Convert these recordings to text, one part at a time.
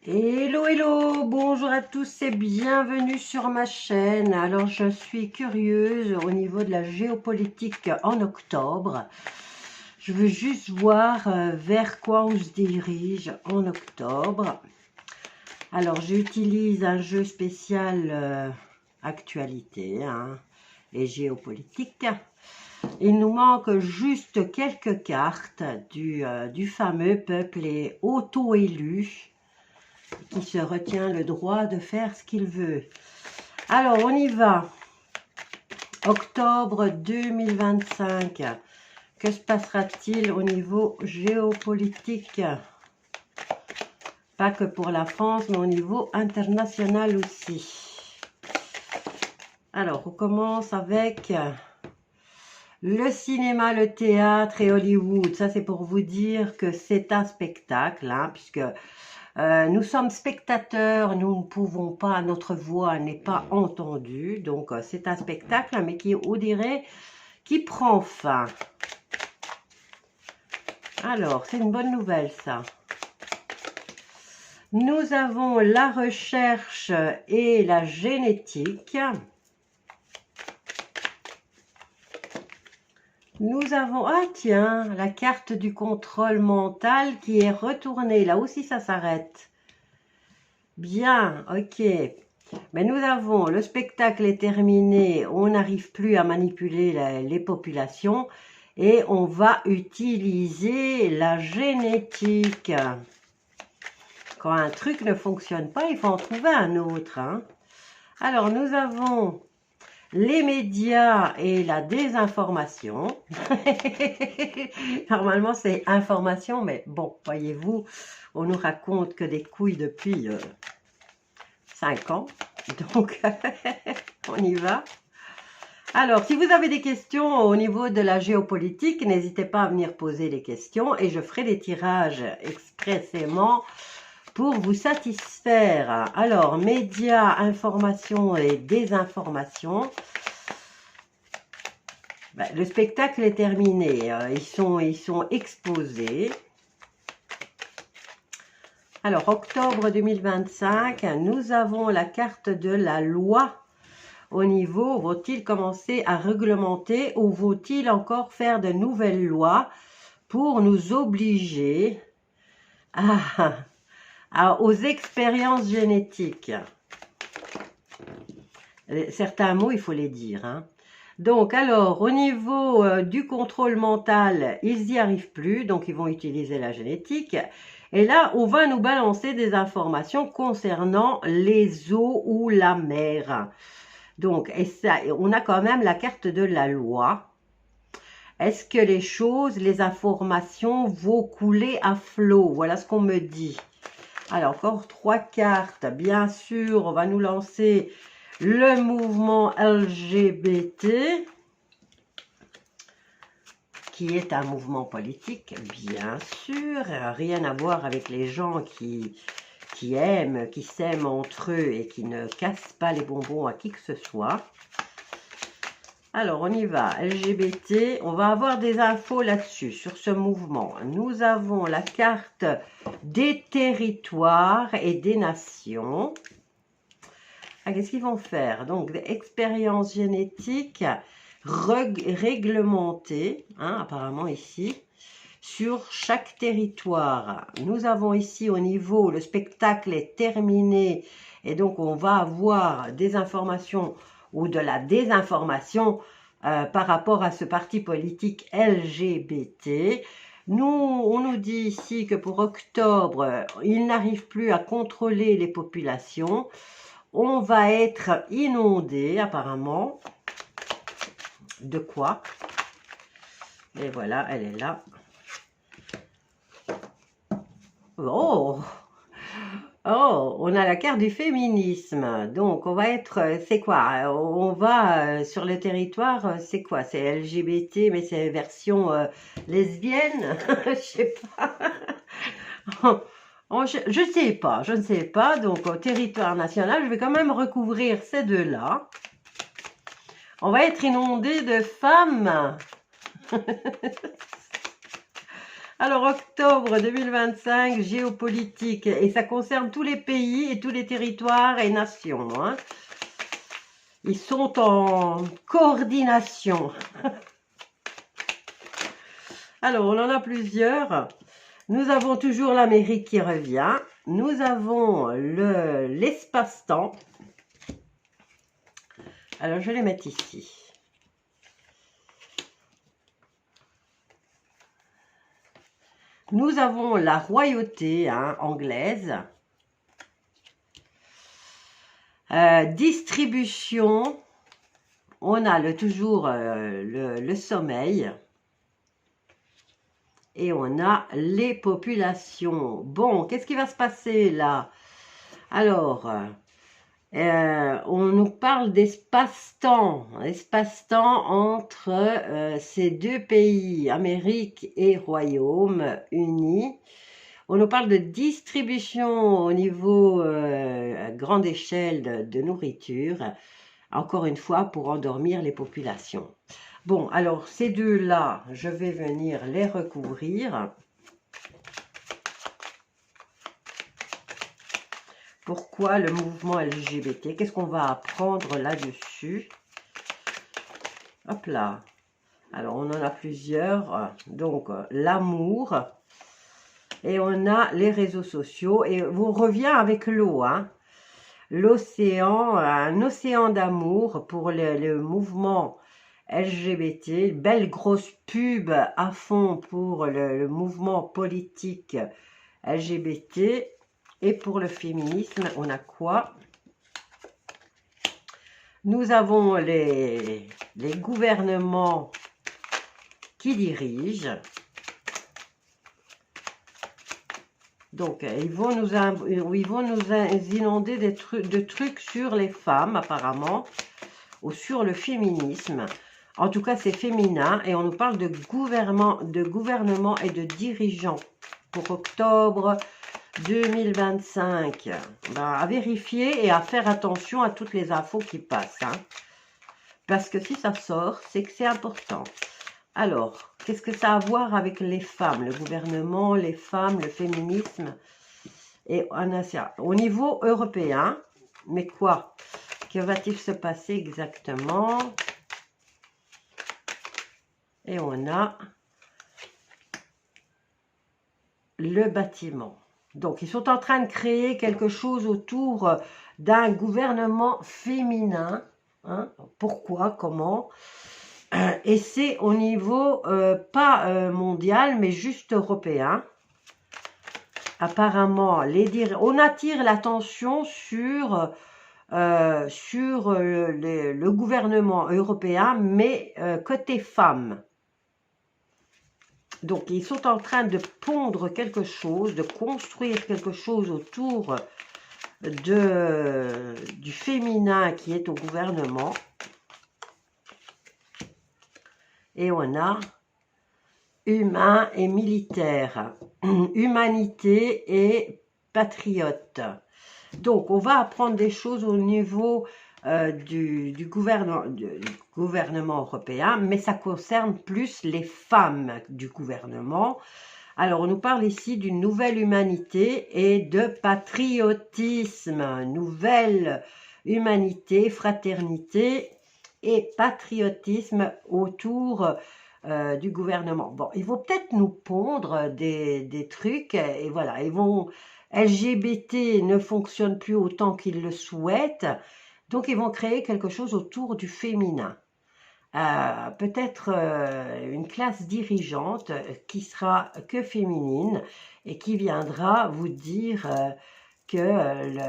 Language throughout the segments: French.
Hello, hello, bonjour à tous et bienvenue sur ma chaîne. Alors, je suis curieuse au niveau de la géopolitique en octobre. Je veux juste voir vers quoi on se dirige en octobre. Alors, j'utilise un jeu spécial actualité et géopolitique. Il nous manque juste quelques cartes du fameux peuple et auto-élu qui se retient le droit de faire ce qu'il veut. Alors, on y va. Octobre 2025. Que se passera-t-il au niveau géopolitique? Pas que pour la France, mais au niveau international aussi. Alors, on commence avec le cinéma, le théâtre et Hollywood. Ça, c'est pour vous dire que c'est un spectacle, puisque nous sommes spectateurs, nous ne pouvons pas, notre voix n'est pas entendue, donc c'est un spectacle, mais qui, on dirait, qui prend fin. Alors, c'est une bonne nouvelle, ça. Nous avons la recherche et la génétique. Nous avons, ah tiens, la carte du contrôle mental qui est retournée. Là aussi, ça s'arrête. Bien, ok. Mais nous avons, le spectacle est terminé, on n'arrive plus à manipuler les populations et on va utiliser la génétique. Quand un truc ne fonctionne pas, il faut en trouver un autre. Alors, nous avons les médias et la désinformation. Normalement, c'est information, mais bon, voyez-vous, on nous raconte que des couilles depuis 5 ans. Donc, on y va. Alors, si vous avez des questions au niveau de la géopolitique, n'hésitez pas à venir poser les questions et je ferai des tirages expressément pour vous satisfaire. Alors, médias, information et désinformation. Le spectacle est terminé. Ils sont exposés. Alors, octobre 2025, nous avons la carte de la loi. Au niveau, vont-ils commencer à réglementer ou vont-ils encore faire de nouvelles lois pour nous obliger aux expériences génétiques? Certains mots, il faut les dire. Donc, alors, au niveau du contrôle mental, ils n'y arrivent plus, donc ils vont utiliser la génétique. Et là, on va nous balancer des informations concernant les eaux ou la mer. Donc, et ça, on a quand même la carte de la loi. Est-ce que les choses, les informations vont couler à flot? Voilà ce qu'on me dit. Alors, encore 3 cartes. Bien sûr, on va nous lancer le mouvement LGBT, qui est un mouvement politique, bien sûr. Rien à voir avec les gens qui aiment, qui s'aiment entre eux et qui ne cassent pas les bonbons à qui que ce soit. Alors, on y va. LGBT, on va avoir des infos là-dessus, sur ce mouvement. Nous avons la carte des territoires et des nations. Qu'est-ce qu'ils vont faire? Donc, des expériences génétiques réglementées, apparemment ici, sur chaque territoire. Nous avons ici au niveau, le spectacle est terminé et donc on va avoir des informations ou de la désinformation par rapport à ce parti politique LGBT. On nous dit ici que pour octobre, il n'arrive plus à contrôler les populations. On va être inondé apparemment. De quoi? Et voilà, elle est là. Oh, on a la carte du féminisme. Donc, on va être, c'est quoi? On va sur le territoire, c'est quoi? C'est LGBT, mais c'est version lesbienne? Je sais pas. Je ne sais pas. Donc, au territoire national, je vais quand même recouvrir ces deux-là. On va être inondé de femmes. Alors, octobre 2025, géopolitique, et ça concerne tous les pays et tous les territoires et nations, hein. Ils sont en coordination. Alors, on en a plusieurs. Nous avons toujours l'Amérique qui revient. Nous avons l'espace-temps. Alors, je vais les mettre ici. Nous avons la royauté, hein, anglaise. Distribution. On a toujours le sommeil. Et on a les populations. Bon, qu'est-ce qui va se passer là? Alors, on nous parle d'espace-temps. Espace-temps entre ces deux pays, Amérique et Royaume-Uni. On nous parle de distribution au niveau grande échelle de nourriture. Encore une fois, pour endormir les populations. Bon, alors ces deux-là, je vais venir les recouvrir. Pourquoi le mouvement LGBT? Qu'est-ce qu'on va apprendre là-dessus? Hop là. Alors, on en a plusieurs. Donc, l'amour. Et on a les réseaux sociaux. Et on revient avec l'eau, hein. L'océan, un océan d'amour pour le mouvement LGBT, belle grosse pub à fond pour le mouvement politique LGBT. Et pour le féminisme, on a quoi? Nous avons les gouvernements qui dirigent. Donc, ils vont nous inonder de trucs sur les femmes, apparemment, ou sur le féminisme. En tout cas, c'est féminin et on nous parle de gouvernement et de dirigeants pour octobre 2025. Ben, à vérifier et à faire attention à toutes les infos qui passent, hein. Parce que si ça sort, c'est que c'est important. Alors, qu'est-ce que ça a à voir avec les femmes, le gouvernement, les femmes, le féminisme et au niveau européen? Mais quoi? Que va-t-il se passer exactement? Et on a le bâtiment. Donc, ils sont en train de créer quelque chose autour d'un gouvernement féminin. Hein? Pourquoi? Comment? Et c'est au niveau, pas mondial, mais juste européen. Apparemment, on attire l'attention sur le gouvernement européen, mais côté femmes. Donc, ils sont en train de pondre quelque chose, de construire quelque chose autour du féminin qui est au gouvernement. Et on a humain et militaire, humanité et patriote. Donc, on va apprendre des choses au niveau du gouvernement européen, mais ça concerne plus les femmes du gouvernement. Alors, on nous parle ici d'une nouvelle humanité et de patriotisme. Nouvelle humanité, fraternité et patriotisme autour du gouvernement. Bon, ils vont peut-être nous pondre des trucs, et voilà, ils vont... LGBT ne fonctionne plus autant qu'ils le souhaitent, donc ils vont créer quelque chose autour du féminin. Peut-être une classe dirigeante qui sera que féminine et qui viendra vous dire qu'il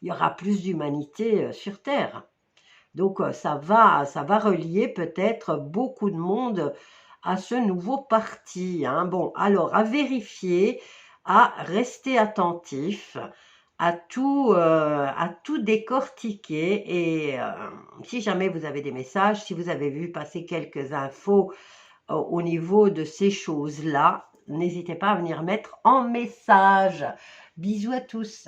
y aura plus d'humanité sur Terre. Donc ça va relier peut-être beaucoup de monde à ce nouveau parti, hein. Bon, alors à vérifier, à rester attentif, à tout décortiquer. Et si jamais vous avez des messages, si vous avez vu passer quelques infos au niveau de ces choses-là, n'hésitez pas à venir mettre en message. Bisous à tous.